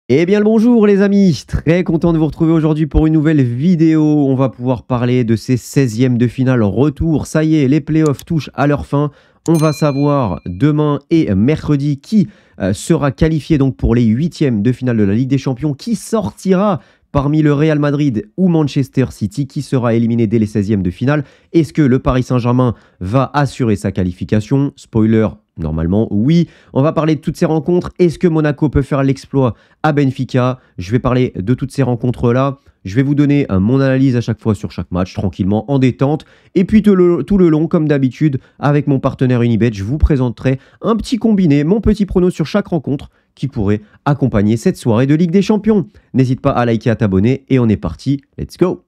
Eh bien le bonjour les amis, très content de vous retrouver aujourd'hui pour une nouvelle vidéo. On va pouvoir parler de ces 16e de finale retour. Ça y est, les playoffs touchent à leur fin. On va savoir demain et mercredi qui sera qualifié donc pour les 8e de finale de la Ligue des Champions, qui sortira parmi le Real Madrid ou Manchester City, qui sera éliminé dès les 16e de finale. Est-ce que le Paris Saint-Germain va assurer sa qualification? Spoiler, normalement, oui. On va parler de toutes ces rencontres. Est-ce que Monaco peut faire l'exploit à Benfica? Je vais parler de toutes ces rencontres-là. Je vais vous donner mon analyse à chaque fois sur chaque match, tranquillement, en détente. Et puis tout le long, comme d'habitude, avec mon partenaire Unibet, je vous présenterai un petit combiné, mon petit prono sur chaque rencontre qui pourrait accompagner cette soirée de Ligue des Champions. N'hésite pas à liker, à t'abonner et on est parti. Let's go!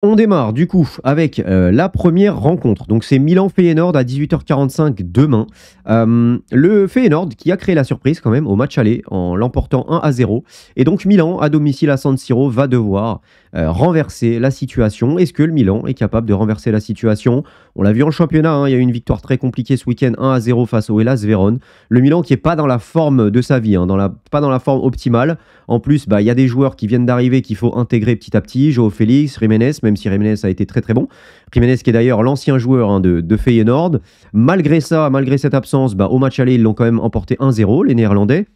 On démarre du coup avec la première rencontre. Donc c'est Milan-Feyenoord à 18h45 demain. Le Feyenoord qui a créé la surprise quand même au match aller en l'emportant 1-0. Et donc Milan à domicile à San Siro va devoir renverser la situation. Est-ce que le Milan est capable de renverser la situation? On l'a vu en championnat, hein, il y a eu une victoire très compliquée ce week-end 1-0 face au Hellas Vérone. Le Milan qui n'est pas dans la forme de sa vie, hein, pas dans la forme optimale. En plus, il y a des joueurs qui viennent d'arriver qu'il faut intégrer petit à petit. Joao Félix, Jiménez, même si Jiménez a été très très bon. Jiménez qui est d'ailleurs l'ancien joueur de Feyenoord. Malgré ça, malgré cette absence, au match aller, ils l'ont quand même emporté 1-0, les Néerlandais.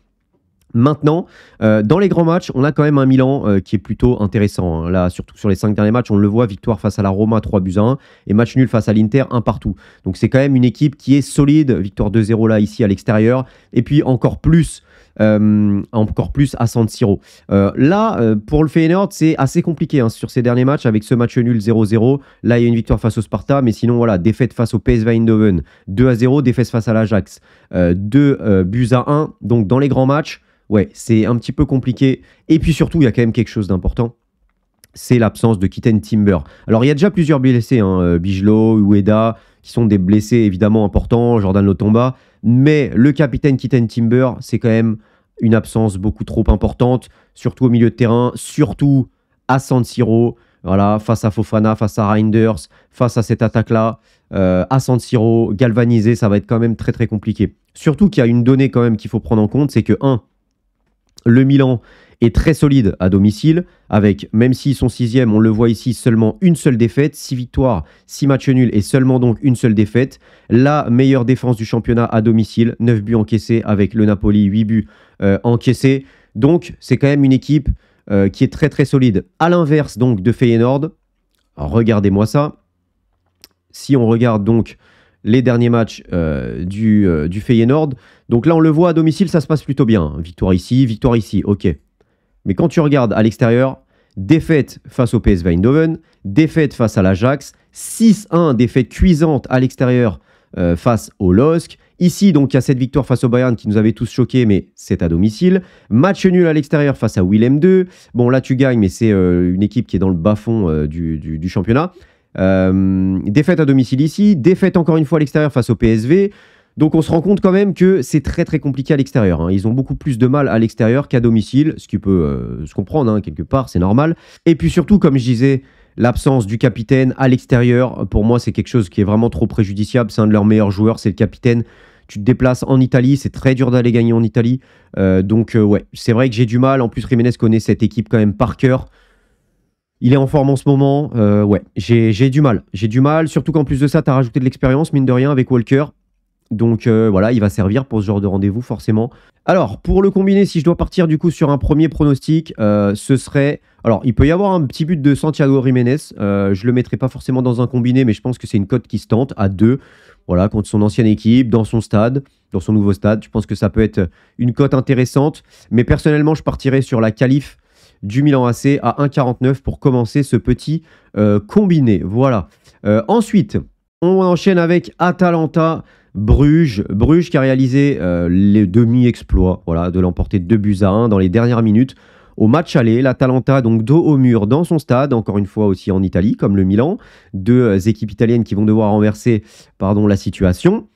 Maintenant, dans les grands matchs, on a quand même un Milan qui est plutôt intéressant. Hein. Là, surtout sur les 5 derniers matchs, on le voit, victoire face à la Roma 3-1 et match nul face à l'Inter 1 partout. Donc c'est quand même une équipe qui est solide, victoire 2-0 là ici à l'extérieur et puis encore plus à San Siro. Pour le Feyenoord, c'est assez compliqué hein, sur ces derniers matchs avec ce match nul 0-0. Là, il y a une victoire face au Sparta, mais sinon, voilà, défaite face au PSV Eindhoven 2-0, défaite face à l'Ajax 2-1. Donc, dans les grands matchs, ouais, c'est un petit peu compliqué. Et puis surtout, il y a quand même quelque chose d'important. C'est l'absence de Kitten Timber. Alors, il y a déjà plusieurs blessés, hein, Bijlo, Ueda, qui sont des blessés évidemment importants, Jordan Lotomba. Mais le capitaine Kitten Timber, c'est quand même une absence beaucoup trop importante, surtout au milieu de terrain, surtout à San Siro. Voilà, face à Fofana, face à Reinders, face à cette attaque-là, à San Siro, galvanisé, ça va être quand même très très compliqué. Surtout qu'il y a une donnée quand même qu'il faut prendre en compte, c'est que 1. Le Milan est très solide à domicile, avec, même s'ils sont 6e, on le voit ici, seulement une seule défaite, 6 victoires, 6 matchs nuls et seulement donc une seule défaite. La meilleure défense du championnat à domicile, 9 buts encaissés avec le Napoli, 8 buts encaissés. Donc c'est quand même une équipe qui est très très solide. À l'inverse donc de Feyenoord, regardez-moi ça. Si on regarde donc les derniers matchs du Feyenoord. Donc là, on le voit à domicile, ça se passe plutôt bien. Victoire ici, ok. Mais quand tu regardes à l'extérieur, défaite face au PSV Eindhoven, défaite face à l'Ajax, 6-1, défaite cuisante à l'extérieur face au LOSC. Ici, donc, il y a cette victoire face au Bayern qui nous avait tous choqués, mais c'est à domicile. Match nul à l'extérieur face à Willem II. Bon, là, tu gagnes, mais c'est une équipe qui est dans le bas-fond du championnat. Défaite à domicile ici, défaite encore une fois à l'extérieur face au PSV. Donc on se rend compte quand même que c'est très très compliqué à l'extérieur. Hein. Ils ont beaucoup plus de mal à l'extérieur qu'à domicile, ce qui peut se comprendre hein, quelque part, c'est normal. Et puis surtout, comme je disais, l'absence du capitaine à l'extérieur, pour moi c'est quelque chose qui est vraiment trop préjudiciable. C'est un de leurs meilleurs joueurs, c'est le capitaine. Tu te déplaces en Italie, c'est très dur d'aller gagner en Italie. Ouais, c'est vrai que j'ai du mal. En plus, Jiménez connaît cette équipe quand même par cœur. Il est en forme en ce moment. Ouais, j'ai du mal. J'ai du mal, surtout qu'en plus de ça, tu as rajouté de l'expérience, mine de rien, avec Walker. Donc voilà, il va servir pour ce genre de rendez-vous, forcément. Alors, pour le combiner, si je dois partir du coup sur un premier pronostic, ce serait... Alors, il peut y avoir un petit but de Santiago Jiménez. Je ne le mettrai pas forcément dans un combiné, mais je pense que c'est une cote qui se tente à 2. Voilà, contre son ancienne équipe, dans son stade, dans son nouveau stade. Je pense que ça peut être une cote intéressante. Mais personnellement, je partirais sur la qualif du Milan AC à 1,49 pour commencer ce petit combiné. Voilà. Ensuite, on enchaîne avec Atalanta Bruges. Bruges qui a réalisé les demi-exploits, voilà, de l'emporter 2-1 dans les dernières minutes. Au match aller, l'Atalanta, donc dos au mur dans son stade, encore une fois aussi en Italie, comme le Milan. Deux équipes italiennes qui vont devoir renverser la situation.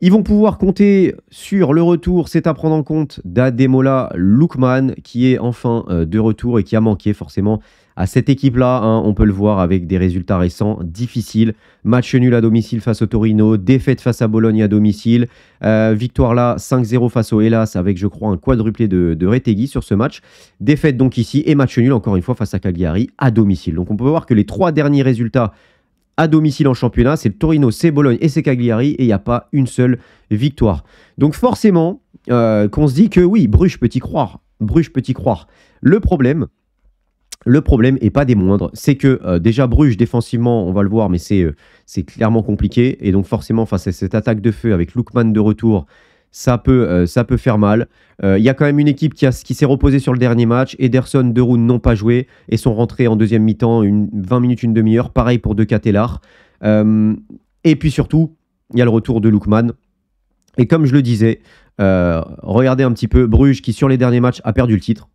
Ils vont pouvoir compter sur le retour, c'est à prendre en compte, d'Ademola Lookman, qui est enfin de retour et qui a manqué forcément à cette équipe-là. Hein, on peut le voir avec des résultats récents difficiles. Match nul à domicile face au Torino, défaite face à Bologne à domicile, victoire là 5-0 face au Hellas avec je crois un quadruplé de Retegui sur ce match. Défaite donc ici et match nul encore une fois face à Cagliari à domicile. Donc on peut voir que les 3 derniers résultats à domicile en championnat, c'est le Torino, c'est Bologne et c'est Cagliari et il n'y a pas une seule victoire. Donc forcément qu'on se dit que oui, Bruges peut y croire. Bruges peut y croire. Le problème et pas des moindres, c'est que déjà Bruges défensivement, on va le voir, mais c'est clairement compliqué. Et donc forcément, face à cette attaque de feu avec Lookman de retour, ça peut faire mal. Il y a quand même une équipe qui s'est reposée sur le dernier match. Ederson, De Roon n'ont pas joué et sont rentrés en deuxième mi-temps, 20 minutes, une demi-heure. Pareil pour De Ketelaere. Et puis surtout, il y a le retour de Lookman. Et comme je le disais, regardez un petit peu Bruges qui sur les derniers matchs a perdu le titre.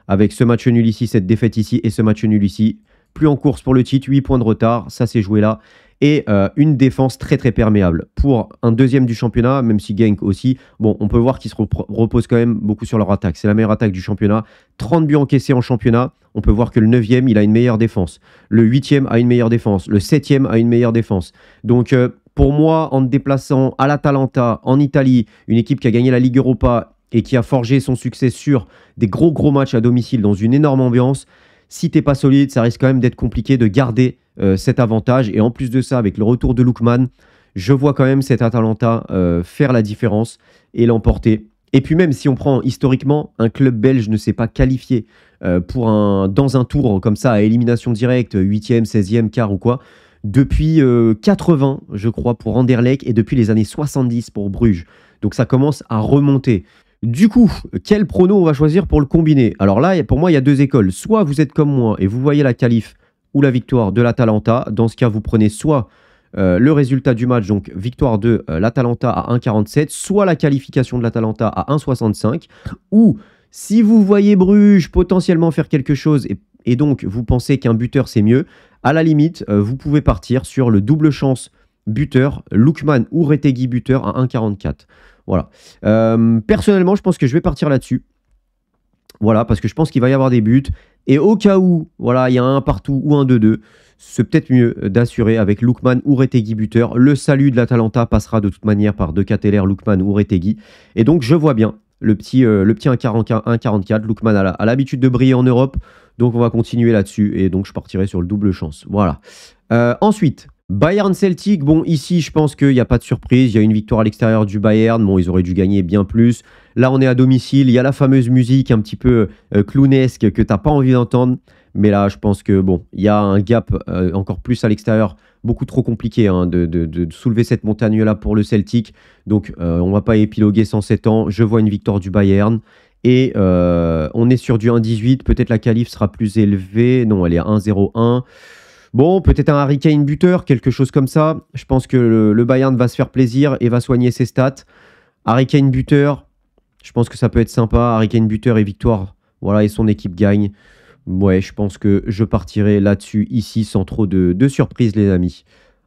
Avec ce match nul ici, cette défaite ici et ce match nul ici. Plus en course pour le titre, 8 points de retard, ça s'est joué là. Et une défense très très perméable. Pour un deuxième du championnat, même si Genk aussi, bon, on peut voir qu'ils se reposent quand même beaucoup sur leur attaque. C'est la meilleure attaque du championnat. 30 buts encaissés en championnat. On peut voir que le 9e, il a une meilleure défense. Le 8e a une meilleure défense. Le 7e a une meilleure défense. Donc pour moi, en te déplaçant à l'Atalanta, en Italie, une équipe qui a gagné la Ligue Europa et qui a forgé son succès sur des gros matchs à domicile dans une énorme ambiance, si t'es pas solide, ça risque quand même d'être compliqué de garder cet avantage. Et en plus de ça, avec le retour de Lookman, je vois quand même cet Atalanta faire la différence et l'emporter. Et puis même si on prend historiquement, un club belge ne s'est pas qualifié dans un tour comme ça à élimination directe, 8e, 16e, quart ou quoi, depuis 80, je crois, pour Anderlecht et depuis les années 70 pour Bruges. Donc ça commence à remonter. Du coup, quel prono on va choisir pour le combiner? Alors là, pour moi, il y a 2 écoles. Soit vous êtes comme moi et vous voyez la qualif ou la victoire de l'Atalanta. Dans ce cas, vous prenez soit le résultat du match, donc victoire de l'Atalanta à 1,47, soit la qualification de l'Atalanta à 1,65. Ou si vous voyez Bruges potentiellement faire quelque chose et donc vous pensez qu'un buteur c'est mieux, à la limite, vous pouvez partir sur le double chance buteur, Lookman ou Retegui buteur à 1,44. Voilà. Personnellement, je pense que je vais partir là-dessus. Voilà, parce que je pense qu'il va y avoir des buts. Et au cas où, voilà, il y a un partout ou un 2-2, c'est peut-être mieux d'assurer avec Lookman ou Retegui buteur. Le salut de l'Atalanta passera de toute manière par De Ketelaere, Lookman ou Retegui. Et donc, je vois bien le petit 1,44. Lookman a l'habitude de briller en Europe. Donc, on va continuer là-dessus. Et donc, je partirai sur le double chance. Voilà. Ensuite, Bayern Celtic, bon ici je pense qu'il n'y a pas de surprise, il y a une victoire à l'extérieur du Bayern, bon ils auraient dû gagner bien plus. Là on est à domicile, il y a la fameuse musique un petit peu clownesque que tu n'as pas envie d'entendre, mais là je pense que bon, il y a un gap encore plus à l'extérieur, beaucoup trop compliqué hein, de soulever cette montagne-là pour le Celtic. Donc on ne va pas épiloguer 107 ans, je vois une victoire du Bayern. Et on est sur du 1,18, peut-être la qualif sera plus élevée, non elle est à 1,01. Bon, peut-être un Harry Kane buteur, quelque chose comme ça. Je pense que le Bayern va se faire plaisir et va soigner ses stats. Harry Kane buteur, je pense que ça peut être sympa. Harry Kane buteur et victoire. Voilà, et son équipe gagne. Ouais, je pense que je partirai là-dessus, ici, sans trop de surprises, les amis.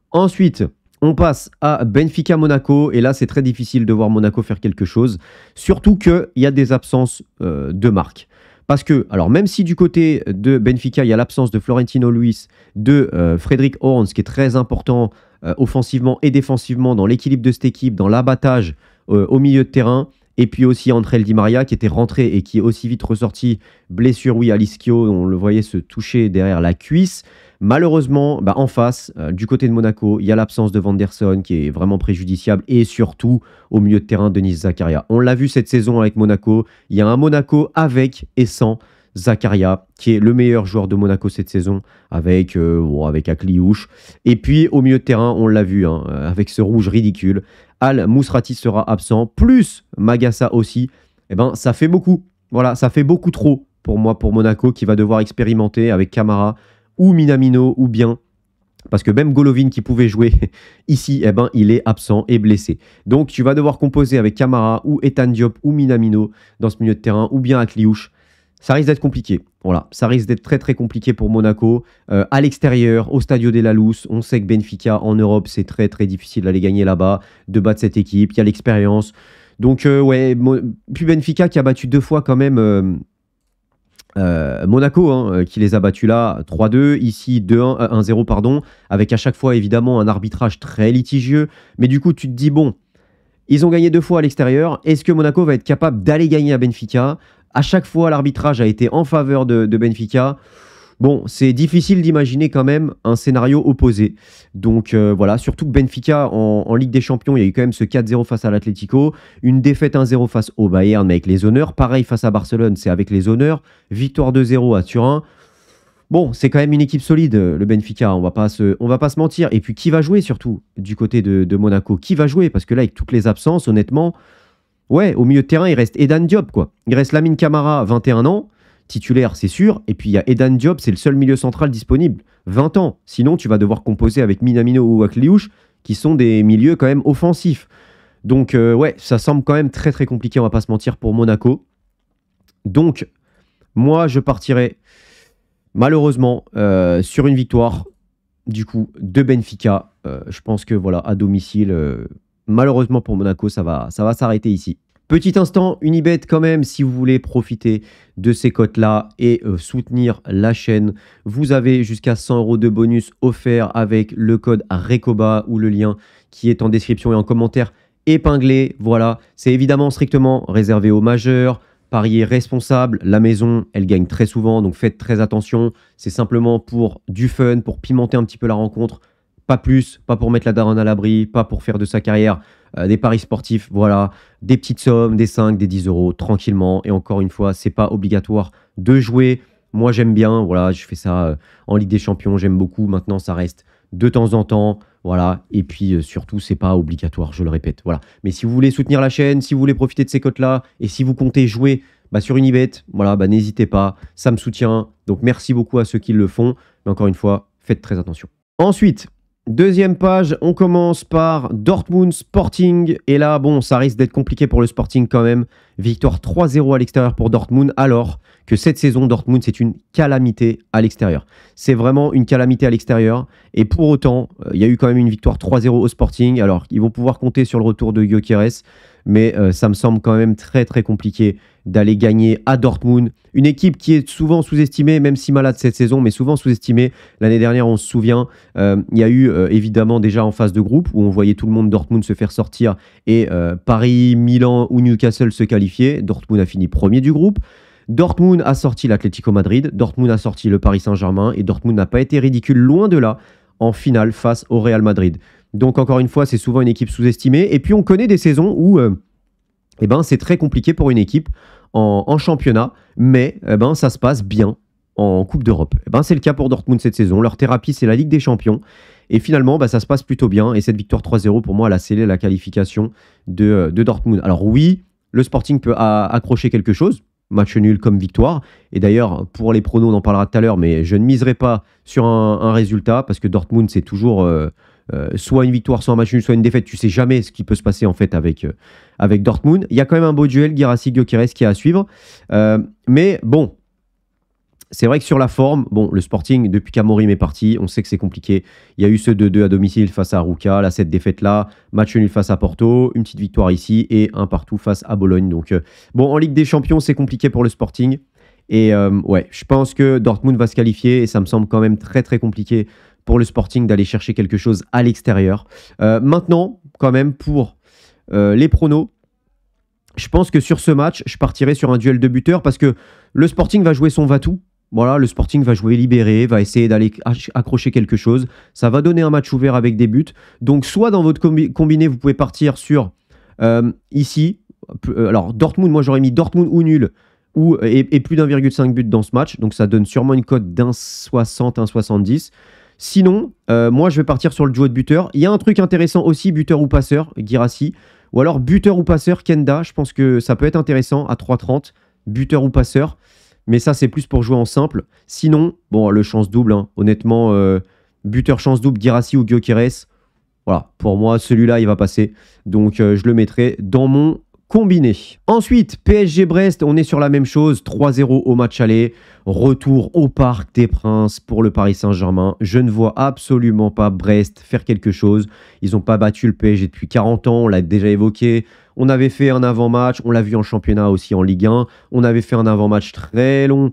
Ensuite, on passe à Benfica-Monaco. Et là, c'est très difficile de voir Monaco faire quelque chose. Surtout qu'il y a des absences de marque. Parce que, alors même si du côté de Benfica, il y a l'absence de Florentino Luis, de Frédéric Orns, qui est très important offensivement et défensivement dans l'équilibre de cette équipe, dans l'abattage au milieu de terrain, et puis aussi André Di Maria, qui était rentré et qui est aussi vite ressorti, blessure, oui, à l'ischio, on le voyait se toucher derrière la cuisse. Malheureusement, en face, du côté de Monaco, il y a l'absence de Vanderson qui est vraiment préjudiciable et surtout au milieu de terrain, Denis Zakaria. On l'a vu cette saison avec Monaco. Il y a un Monaco avec et sans Zakaria qui est le meilleur joueur de Monaco cette saison avec Akliouche. Et puis au milieu de terrain, on l'a vu avec ce rouge ridicule. Al Mousrati sera absent, plus Magassa aussi. Ça fait beaucoup. Voilà, ça fait beaucoup trop pour moi, pour Monaco qui va devoir expérimenter avec Camara ou Minamino, ou bien, parce que même Golovin qui pouvait jouer ici, il est absent et blessé. Donc tu vas devoir composer avec Camara ou Ethan Diop ou Minamino dans ce milieu de terrain, ou bien Akliouche. Ça risque d'être compliqué. Voilà, ça risque d'être très très compliqué pour Monaco. À l'extérieur, au Stadio de la Luz, on sait que Benfica en Europe, c'est très très difficile d'aller gagner là-bas, de battre cette équipe. Il y a l'expérience. Donc puis Benfica qui a battu 2 fois quand même Monaco qui les a battus là 3-2, ici 2-1, 1-0 pardon, avec à chaque fois évidemment un arbitrage très litigieux. Mais du coup, tu te dis, bon, ils ont gagné 2 fois à l'extérieur. Est-ce que Monaco va être capable d'aller gagner à Benfica? À chaque fois, l'arbitrage a été en faveur de Benfica. Bon, c'est difficile d'imaginer quand même un scénario opposé. Donc voilà, surtout que Benfica en Ligue des Champions, il y a eu quand même ce 4-0 face à l'Atlético, une défaite 1-0 face au Bayern mais avec les honneurs, pareil face à Barcelone, c'est avec les honneurs, victoire 2-0 à Turin. Bon, c'est quand même une équipe solide, le Benfica, on va pas se mentir. Et puis qui va jouer surtout du côté de Monaco? Qui va jouer? Parce que là, avec toutes les absences, honnêtement, ouais, au milieu de terrain, il reste Edan Diop, quoi. Il reste Lamine Camara, 21 ans, titulaire, c'est sûr. Et puis il y a Edan Diop, c'est le seul milieu central disponible, 20 ans. Sinon, tu vas devoir composer avec Minamino ou Akliouche, qui sont des milieux quand même offensifs. Donc ouais, ça semble quand même très très compliqué, on va pas se mentir, pour Monaco. Donc, moi, je partirais malheureusement sur une victoire, du coup, de Benfica. Je pense que voilà, à domicile, malheureusement pour Monaco, ça va s'arrêter ici. Petit instant, Unibet quand même, si vous voulez profiter de ces cotes-là et soutenir la chaîne, vous avez jusqu'à 100 € de bonus offert avec le code RECOBA ou le lien qui est en description et en commentaire épinglé. Voilà, c'est évidemment strictement réservé aux majeurs. Parier responsable, la maison, elle gagne très souvent, donc faites très attention. C'est simplement pour du fun, pour pimenter un petit peu la rencontre. Pas plus, pas pour mettre la daronne à l'abri, pas pour faire de sa carrière des paris sportifs. Voilà, des petites sommes, des 5, des 10 € tranquillement. Et encore une fois, c'est pas obligatoire de jouer. Moi, j'aime bien. Voilà, je fais ça en Ligue des Champions. J'aime beaucoup. Maintenant, ça reste de temps en temps. Voilà. Et puis surtout, c'est pas obligatoire. Je le répète. Voilà. Mais si vous voulez soutenir la chaîne, si vous voulez profiter de ces cotes-là, et si vous comptez jouer sur Unibet, voilà, n'hésitez pas. Ça me soutient. Donc, merci beaucoup à ceux qui le font. Mais encore une fois, faites très attention. Ensuite, deuxième page, on commence par Dortmund Sporting. Et là, bon, ça risque d'être compliqué pour le Sporting quand même. Victoire 3-0 à l'extérieur pour Dortmund, alors que cette saison, Dortmund, c'est une calamité à l'extérieur. C'est vraiment une calamité à l'extérieur. Et pour autant, il y a eu quand même une victoire 3-0 au Sporting. Alors, ils vont pouvoir compter sur le retour de Gyökeres. Mais ça me semble quand même très, très compliqué d'aller gagner à Dortmund. Une équipe qui est souvent sous-estimée, même si malade cette saison, mais souvent sous-estimée. L'année dernière, on se souvient, il y a eu évidemment déjà en phase de groupe où on voyait tout le monde Dortmund se faire sortir et Paris, Milan ou Newcastle se qualifier. Dortmund a fini premier du groupe. Dortmund a sorti l'Atlético Madrid, Dortmund a sorti le Paris Saint-Germain et Dortmund n'a pas été ridicule, loin de là, en finale face au Real Madrid. Donc encore une fois, c'est souvent une équipe sous-estimée. Et puis on connaît des saisons où c'est très compliqué pour une équipe en championnat, mais ça se passe bien en Coupe d'Europe. C'est le cas pour Dortmund cette saison. Leur thérapie, c'est la Ligue des Champions. Et finalement, ça se passe plutôt bien. Et cette victoire 3-0, pour moi, elle a scellé la qualification de Dortmund. Alors oui, le Sporting peut accrocher quelque chose. Match nul comme victoire. Et d'ailleurs, pour les pronos, on en parlera tout à l'heure, mais je ne miserai pas sur un résultat, parce que Dortmund, c'est toujours soit une victoire, soit un match nul, soit une défaite. Tu sais jamais ce qui peut se passer en fait avec Dortmund. Il y a quand même un beau duel, Guirassy-Gyökeres, qui est à suivre. Mais bon, c'est vrai que sur la forme, le Sporting, depuis qu'Amorim est parti, on sait que c'est compliqué. Il y a eu ce 2-2 à domicile face à Arouca, là, cette défaite-là, match nul face à Porto, une petite victoire ici et un partout face à Bologne. Donc, en Ligue des Champions, c'est compliqué pour le Sporting. Et ouais, je pense que Dortmund va se qualifier et ça me semble quand même très très compliqué pour le Sporting d'aller chercher quelque chose à l'extérieur. Maintenant, quand même, pour les pronos, je pense que sur ce match, je partirai sur un duel de buteurs parce que le Sporting va jouer son va-tout. Voilà, le Sporting va jouer libéré, va essayer d'aller accrocher quelque chose. Ça va donner un match ouvert avec des buts. Donc, soit dans votre combiné, vous pouvez partir sur ici. Alors, Dortmund, moi j'aurais mis Dortmund ou nul et plus d'1,5 but dans ce match. Donc, ça donne sûrement une cote d'1,60, 1,70. Sinon, moi je vais partir sur le duo de buteur. Il y a un truc intéressant aussi, buteur ou passeur, Guirassy. Ou alors buteur ou passeur, Kenda. Je pense que ça peut être intéressant à 3,30. Buteur ou passeur. Mais ça, c'est plus pour jouer en simple. Sinon, le chance double, honnêtement, buteur chance double, Guirassy ou Gyökeres. Voilà, pour moi, celui-là, il va passer. Donc, je le mettrai dans mon combiné. Ensuite, PSG-Brest, on est sur la même chose. 3-0 au match aller. Retour au Parc des Princes pour le Paris Saint-Germain. Je ne vois absolument pas Brest faire quelque chose. Ils n'ont pas battu le PSG depuis 40 ans. On l'a déjà évoqué. On avait fait un avant-match, on l'a vu en championnat aussi en Ligue 1. On avait fait un avant-match très long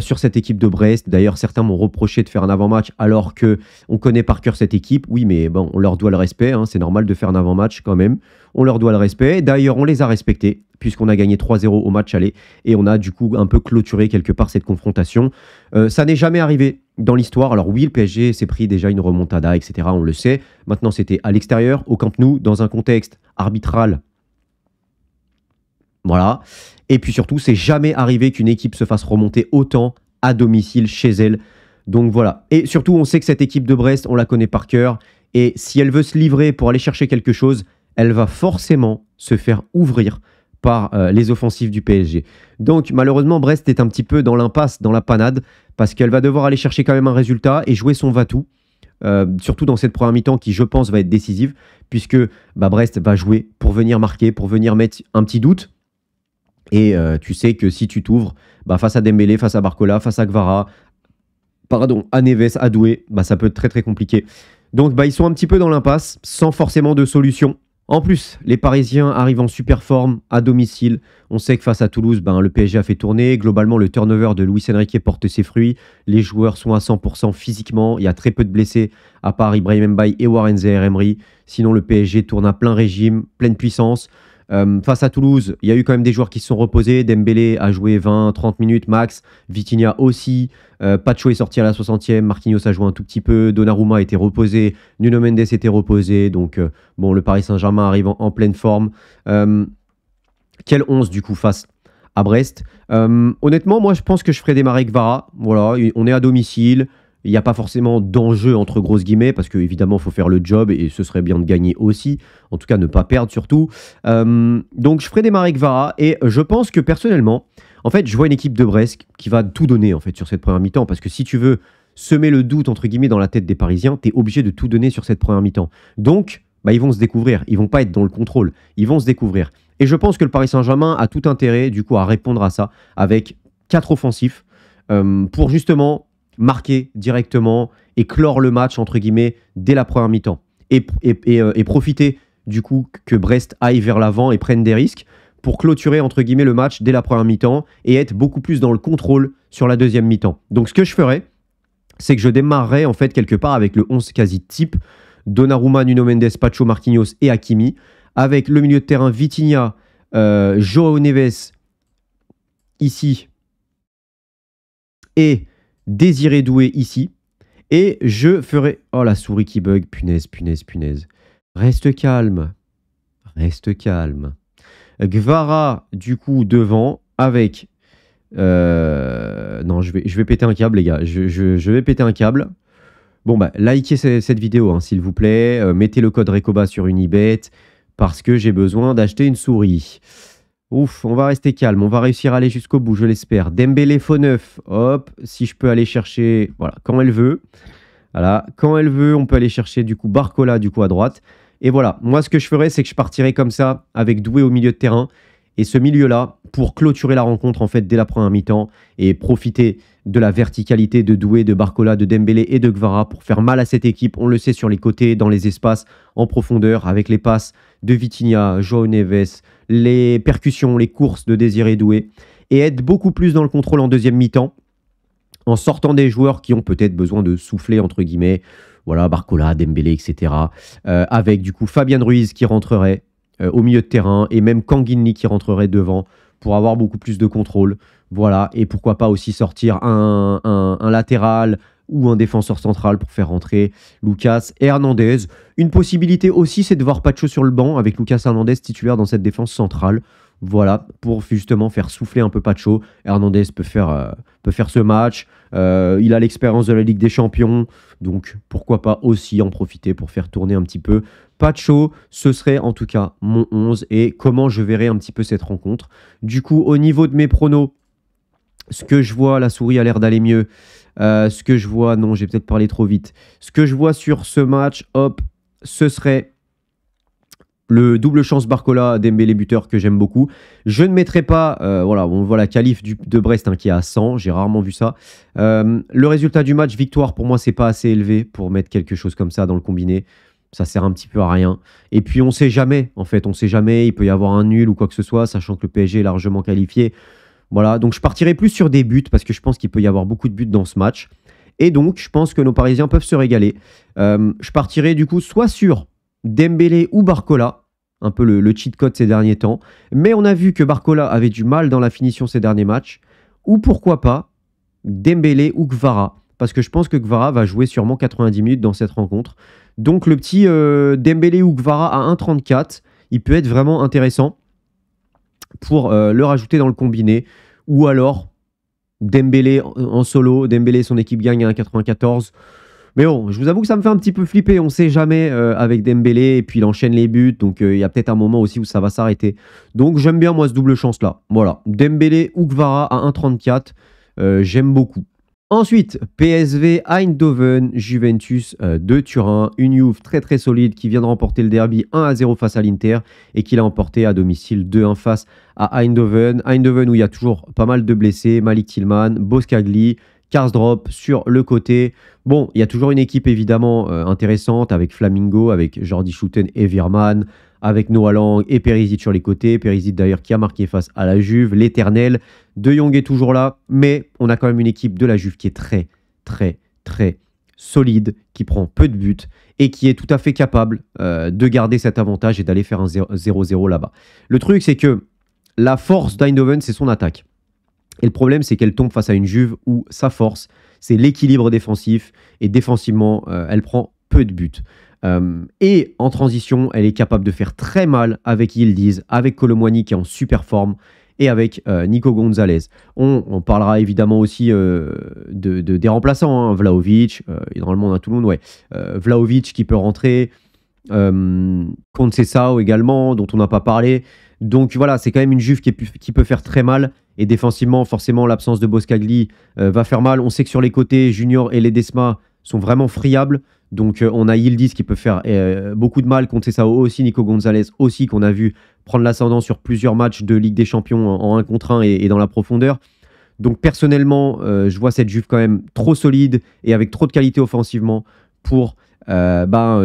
sur cette équipe de Brest. D'ailleurs, certains m'ont reproché de faire un avant-match alors que on connaît par cœur cette équipe. Oui, mais bon, on leur doit le respect. Hein, c'est normal de faire un avant-match quand même. On leur doit le respect. D'ailleurs, on les a respectés puisqu'on a gagné 3-0 au match aller et on a du coup un peu clôturé quelque part cette confrontation. Ça n'est jamais arrivé dans l'histoire. Alors oui, le PSG s'est pris déjà une remontada, etc. On le sait. Maintenant, c'était à l'extérieur, au Camp Nou, dans un contexte arbitral. Voilà. Et puis surtout, c'est jamais arrivé qu'une équipe se fasse remonter autant à domicile chez elle. Donc voilà. Et surtout, on sait que cette équipe de Brest, on la connaît par cœur. Et si elle veut se livrer pour aller chercher quelque chose, elle va forcément se faire ouvrir par les offensives du PSG. Donc malheureusement, Brest est un petit peu dans l'impasse, dans la panade, parce qu'elle va devoir aller chercher quand même un résultat et jouer son va-tout. Surtout dans cette première mi-temps qui, je pense, va être décisive, puisque Brest va jouer pour venir marquer, pour venir mettre un petit doute. Et tu sais que si tu t'ouvres face à Dembélé, face à Barcola, face à Kvara, à Neves, à Doué, ça peut être très très compliqué. Donc ils sont un petit peu dans l'impasse, sans forcément de solution. En plus, les Parisiens arrivent en super forme à domicile. On sait que face à Toulouse, le PSG a fait tourner. Globalement, le turnover de Luis Enrique porte ses fruits. Les joueurs sont à 100% physiquement. Il y a très peu de blessés, à part Ibrahim Mbaye et Warren Zaïre-Emery. Sinon, le PSG tourne à plein régime, pleine puissance. Face à Toulouse, il y a eu quand même des joueurs qui se sont reposés. Dembélé a joué 20-30 minutes max. Vitinha aussi. Pacho est sorti à la 60e. Marquinhos a joué un tout petit peu. Donnarumma a été reposé. Nuno Mendes était reposé. Donc, le Paris Saint-Germain arrive en pleine forme. Quel 11 du coup face à Brest. Honnêtement, moi, je pense que je ferai démarrer Kvara. Voilà, on est à domicile. Il n'y a pas forcément d'enjeu entre grosses guillemets parce qu'évidemment, il faut faire le job et ce serait bien de gagner aussi. En tout cas, ne pas perdre surtout. Donc, je ferai démarrer Kvara et je pense que personnellement, en fait, je vois une équipe de Brest qui va tout donner en fait sur cette première mi-temps parce que si tu veux semer le doute entre guillemets dans la tête des Parisiens, tu es obligé de tout donner sur cette première mi-temps. Donc, ils vont se découvrir. Ils vont pas être dans le contrôle. Ils vont se découvrir. Et je pense que le Paris Saint-Germain a tout intérêt du coup à répondre à ça avec 4 offensifs pour justement marquer directement et clore le match, entre guillemets, dès la première mi-temps. Et profiter, du coup, que Brest aille vers l'avant et prenne des risques pour clôturer, entre guillemets, le match dès la première mi-temps et être beaucoup plus dans le contrôle sur la deuxième mi-temps. Donc, ce que je ferais, c'est que je démarrerais, en fait, quelque part avec le 11 quasi type, Donnarumma, Nuno Mendes, Pacho, Marquinhos et Hakimi, avec le milieu de terrain Vitinha, João Neves, ici, et Désiré Doué ici. Et je ferai... Oh, la souris qui bug. Punaise. Reste calme. Kvara, du coup, devant, avec... Non, je vais péter un câble, les gars. Je vais péter un câble. Bon, likez cette vidéo, hein, s'il vous plaît. Mettez le code Recoba sur Unibet, parce que j'ai besoin d'acheter une souris. Ouf, on va rester calme, on va réussir à aller jusqu'au bout, je l'espère. Dembélé faux neuf, hop, si je peux aller chercher, voilà, quand elle veut. Voilà, quand elle veut, on peut aller chercher du coup Barcola du coup à droite. Et voilà, moi ce que je ferais, c'est que je partirais comme ça, avec Doué au milieu de terrain. Et ce milieu-là, pour clôturer la rencontre en fait dès la première mi-temps et profiter de la verticalité de Doué, de Barcola, de Dembélé et de Kvara pour faire mal à cette équipe. On le sait sur les côtés, dans les espaces, en profondeur, avec les passes de Vitinha, João Neves, les percussions, les courses de Désiré Doué. Et être beaucoup plus dans le contrôle en deuxième mi-temps, en sortant des joueurs qui ont peut-être besoin de souffler, entre guillemets. Voilà, Barcola, Dembélé, etc. Avec du coup Fabien Ruiz qui rentrerait au milieu de terrain et même Kanguinli qui rentrerait devant pour avoir beaucoup plus de contrôle. Voilà, et pourquoi pas aussi sortir un latéral ou un défenseur central pour faire rentrer Lucas Hernandez. Une possibilité aussi, c'est de voir Pacho sur le banc avec Lucas Hernandez titulaire dans cette défense centrale. Voilà, pour justement faire souffler un peu Pacho. Hernandez peut faire ce match. Il a l'expérience de la Ligue des Champions. Donc, pourquoi pas aussi en profiter pour faire tourner un petit peu Pacho. Ce serait en tout cas mon 11 et comment je verrai un petit peu cette rencontre. Du coup, au niveau de mes pronos, ce que je vois, la souris a l'air d'aller mieux. Ce que je vois, non, j'ai peut-être parlé trop vite. Ce que je vois sur ce match, hop, ce serait le double chance Barcola, Dembélé buteur que j'aime beaucoup. Je ne mettrai pas, voilà, on voit la qualif de Brest qui est à 100, j'ai rarement vu ça. Le résultat du match, victoire, pour moi, c'est pas assez élevé pour mettre quelque chose comme ça dans le combiné. ça sert un petit peu à rien. Et puis on sait jamais, en fait, on sait jamais, il peut y avoir un nul ou quoi que ce soit, sachant que le PSG est largement qualifié. Voilà, donc je partirai plus sur des buts parce que je pense qu'il peut y avoir beaucoup de buts dans ce match. Et donc, je pense que nos Parisiens peuvent se régaler. Je partirai du coup soit sur Dembélé ou Barcola, un peu le cheat code ces derniers temps. Mais on a vu que Barcola avait du mal dans la finition ces derniers matchs. Ou pourquoi pas Dembélé ou Kvara. Parce que je pense que Kvara va jouer sûrement 90 minutes dans cette rencontre. Donc le petit Dembélé ou Kvara à 1,34, il peut être vraiment intéressant pour le rajouter dans le combiné. Ou alors Dembélé en solo, Dembélé son équipe gagne à 1,94. Mais bon, je vous avoue que ça me fait un petit peu flipper. On ne sait jamais avec Dembélé et puis il enchaîne les buts. Donc il y a peut-être un moment aussi où ça va s'arrêter. Donc j'aime bien moi ce double chance là. Voilà, Dembélé ou Kvara à 1,34. J'aime beaucoup. Ensuite, PSV Eindhoven, Juventus de Turin. Une Juve très très solide qui vient de remporter le derby 1-0 face à l'Inter et qui l'a emporté à domicile 2-1 face à Eindhoven. Eindhoven où il y a toujours pas mal de blessés. Malik Tillman, Boskagli, Karsdorp sur le côté. Bon, il y a toujours une équipe évidemment intéressante avec Flamingo, avec Jordi Schouten et Virman, avec Noah Lang et Perisic sur les côtés. Perisic d'ailleurs qui a marqué face à la Juve, l'éternel. De Jong est toujours là, mais on a quand même une équipe de la Juve qui est très, très, très solide, qui prend peu de buts et qui est tout à fait capable de garder cet avantage et d'aller faire un 0-0 là-bas. Le truc, c'est que la force d'Eindhoven, c'est son attaque. Et le problème, c'est qu'elle tombe face à une Juve où sa force, c'est l'équilibre défensif. Et défensivement, elle prend peu de buts. Et en transition, elle est capable de faire très mal avec Yildiz, avec Kolo Muani qui est en super forme, et avec Nico Gonzalez. On parlera évidemment aussi des remplaçants, hein, Vlahovic, normalement on a tout le monde, ouais. Vlahovic qui peut rentrer, Conceição également, dont on n'a pas parlé. Donc voilà, c'est quand même une Juve qui peut faire très mal. Et défensivement, forcément, l'absence de Boskagli va faire mal. On sait que sur les côtés, Junior et Ledesma sont vraiment friables. Donc on a Yildiz qui peut faire beaucoup de mal. Conceição aussi, Nico Gonzalez aussi, qu'on a vu prendre l'ascendant sur plusieurs matchs de Ligue des Champions en 1 contre 1 et dans la profondeur. Donc personnellement, je vois cette Juve quand même trop solide et avec trop de qualité offensivement pour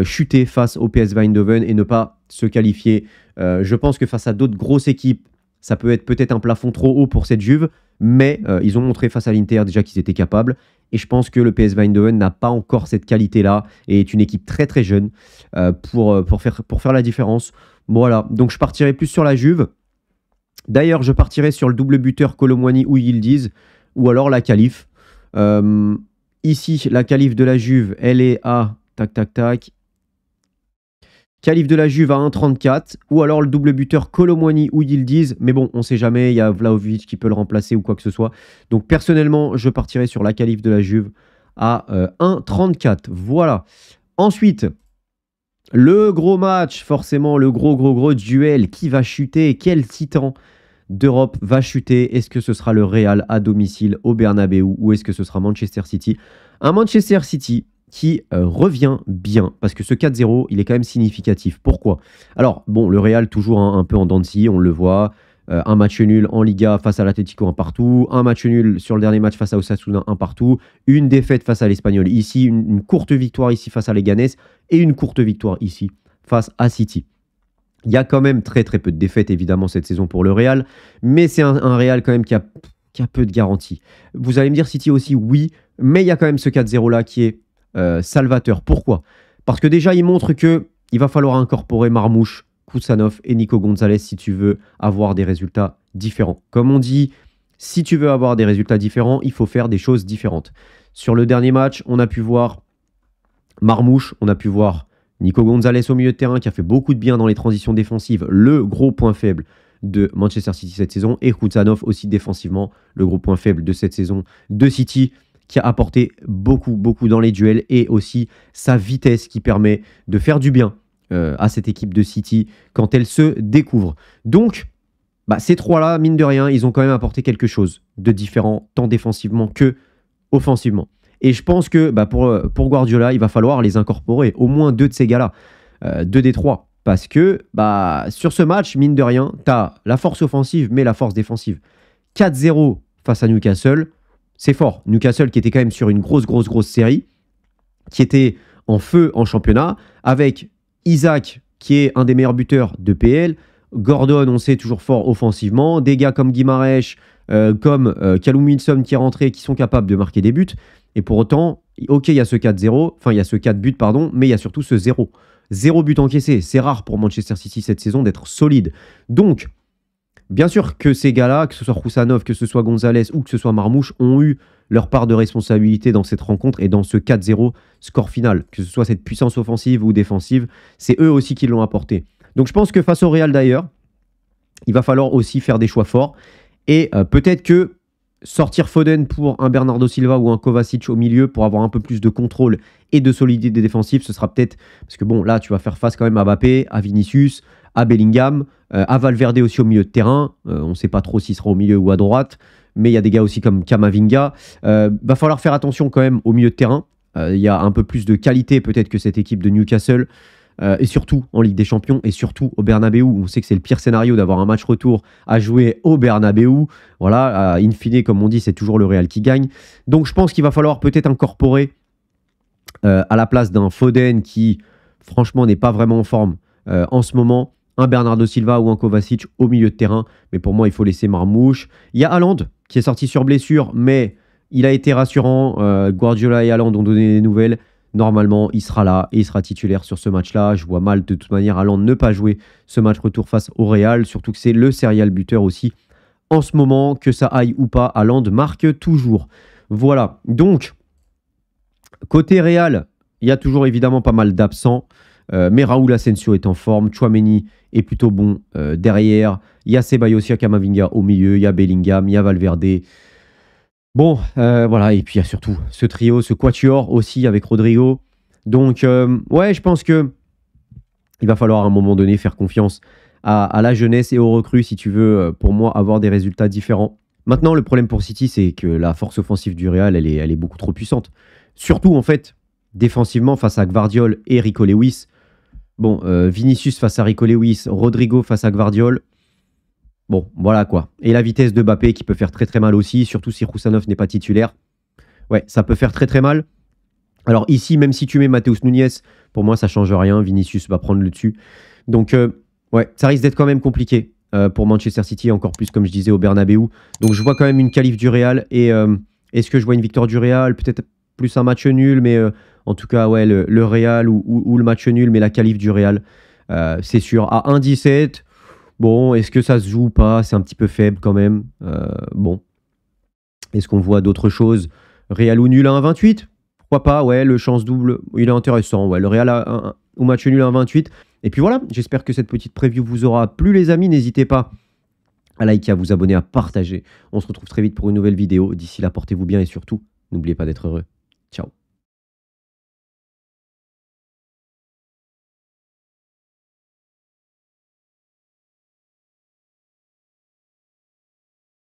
chuter face au PSV Eindhoven et ne pas se qualifier. Je pense que face à d'autres grosses équipes, ça peut être peut-être un plafond trop haut pour cette Juve, mais ils ont montré face à l'Inter déjà qu'ils étaient capables. Et je pense que le PSV Eindhoven n'a pas encore cette qualité-là et est une équipe très très jeune pour faire la différence. Voilà, donc je partirai plus sur la Juve. D'ailleurs, je partirai sur le double buteur Kolo Muani ou Yildiz, ou alors la qualif. Ici, la qualif de la Juve, elle est à... Tac, tac, tac. Qualif de la Juve à 1,34. Ou alors le double buteur Kolo Muani ou Yildiz. Mais bon, on ne sait jamais. Il y a Vlahovic qui peut le remplacer ou quoi que ce soit. Donc personnellement, je partirai sur la qualif de la Juve à 1,34. Voilà. Ensuite, le gros match, forcément, le gros duel. Qui va chuter? Quel titan d'Europe va chuter? Est-ce que ce sera le Real à domicile au Bernabeu ou est-ce que ce sera Manchester City? Un Manchester City qui revient bien, parce que ce 4-0, il est quand même significatif. Pourquoi? Alors, bon, le Real toujours un peu en dents de scie, on le voit. Un match nul en Liga face à l'Atlético, un partout. Un match nul sur le dernier match face à Osasuna, un partout. Une défaite face à l'Espagnol ici. Une courte victoire ici face à Leganés. Et une courte victoire ici face à City. Il y a quand même très très peu de défaites évidemment cette saison pour le Real. Mais c'est un Real quand même qui a peu de garanties. Vous allez me dire City aussi, oui. Mais il y a quand même ce 4-0 là qui est salvateur. Pourquoi? Parce que déjà, il montre qu'il va falloir incorporer Marmoush, Kusanov et Nico Gonzalez si tu veux avoir des résultats différents. Comme on dit, si tu veux avoir des résultats différents, il faut faire des choses différentes. Sur le dernier match, on a pu voir Marmoush, on a pu voir Nico Gonzalez au milieu de terrain qui a fait beaucoup de bien dans les transitions défensives, le gros point faible de Manchester City cette saison, et Kusanov aussi défensivement, le gros point faible de cette saison de City, qui a apporté beaucoup dans les duels et aussi sa vitesse qui permet de faire du bien à cette équipe de City quand elle se découvre. Donc, ces trois-là, mine de rien, ils ont quand même apporté quelque chose de différent, tant défensivement que offensivement. Et je pense que pour Guardiola, il va falloir les incorporer, au moins 2 de ces gars-là, 2 des 3. Parce que sur ce match, mine de rien, tu as la force offensive, mais la force défensive. 4-0 face à Newcastle, c'est fort. Newcastle qui était quand même sur une grosse série, qui était en feu en championnat, avec Isaac, qui est un des meilleurs buteurs de PL. Gordon, on sait, toujours fort offensivement. Des gars comme Guimarães, comme Callum Wilson qui est rentré, qui sont capables de marquer des buts. Et pour autant, ok, il y a ce 4-0, enfin il y a ce 4 buts, pardon, mais il y a surtout ce 0. 0 but encaissé. C'est rare pour Manchester City cette saison d'être solide. Donc, bien sûr que ces gars-là, que ce soit Roussanov, que ce soit Gonzalez ou que ce soit Marmouche, ont eu leur part de responsabilité dans cette rencontre et dans ce 4-0 score final. Que ce soit cette puissance offensive ou défensive, c'est eux aussi qui l'ont apporté. Donc je pense que face au Real d'ailleurs, il va falloir aussi faire des choix forts. Et peut-être que sortir Foden pour un Bernardo Silva ou un Kovacic au milieu pour avoir un peu plus de contrôle et de solidité défensive, ce sera peut-être... Parce que bon, là, tu vas faire face quand même à Mbappé, à Vinicius, à Bellingham, à Valverde aussi au milieu de terrain. On ne sait pas trop s'il sera au milieu ou à droite. Mais il y a des gars aussi comme Kamavinga. Va falloir faire attention quand même au milieu de terrain. Il y a un peu plus de qualité peut-être que cette équipe de Newcastle. Et surtout en Ligue des Champions et surtout au Bernabeu. On sait que c'est le pire scénario d'avoir un match retour à jouer au Bernabeu. Voilà, in fine, comme on dit, c'est toujours le Real qui gagne. Donc je pense qu'il va falloir peut-être incorporer à la place d'un Foden qui, franchement, n'est pas vraiment en forme en ce moment, un Bernardo Silva ou un Kovacic au milieu de terrain. Mais pour moi, il faut laisser Marmouche. Il y a Haaland qui est sorti sur blessure, mais il a été rassurant. Guardiola et Haaland ont donné des nouvelles. Normalement, il sera là et il sera titulaire sur ce match-là. Je vois mal de toute manière Haaland ne pas jouer ce match retour face au Real, surtout que c'est le serial buteur aussi. En ce moment, que ça aille ou pas, Haaland marque toujours. Voilà, donc, côté Real, il y a toujours évidemment pas mal d'absents. Mais Raúl Asensio est en forme, Tchouaméni est plutôt bon derrière. Il y a Ceballos, il y a Kamavinga au milieu, il y a Bellingham, il y a Valverde. Bon, voilà, et puis il y a surtout ce trio, ce quatuor aussi avec Rodrigo. Donc, ouais, je pense que il va falloir à un moment donné faire confiance à la jeunesse et aux recrues si tu veux, pour moi, avoir des résultats différents. Maintenant, le problème pour City, c'est que la force offensive du Real, elle est beaucoup trop puissante. Surtout, en fait, défensivement, face à Gvardiol et Rico Lewis. Bon, Vinicius face à Rico Lewis, Rodrigo face à Gvardiol. Bon, voilà quoi. Et la vitesse de Mbappé qui peut faire très très mal aussi, surtout si Roussanov n'est pas titulaire. Ouais, ça peut faire très très mal. Alors ici, même si tu mets Matheus Nunes, pour moi ça change rien. Vinicius va prendre le dessus. Donc, ouais, ça risque d'être quand même compliqué pour Manchester City, encore plus comme je disais au Bernabeu. Donc je vois quand même une qualif du Real. Et est-ce que je vois une victoire du Real? Peut-être plus un match nul, mais en tout cas, ouais, le Real ou le match nul, mais la qualif du Real, c'est sûr. À 1,17, bon, est-ce que ça se joue ou pas? C'est un petit peu faible quand même. Bon. Est-ce qu'on voit d'autres choses? Real ou nul à 1,28? Pourquoi pas? Ouais, le chance double, il est intéressant. Ouais, le Real ou match nul à 1,28. Et puis voilà, j'espère que cette petite preview vous aura plu, les amis. N'hésitez pas à liker, à vous abonner, à partager. On se retrouve très vite pour une nouvelle vidéo. D'ici là, portez-vous bien et surtout, n'oubliez pas d'être heureux.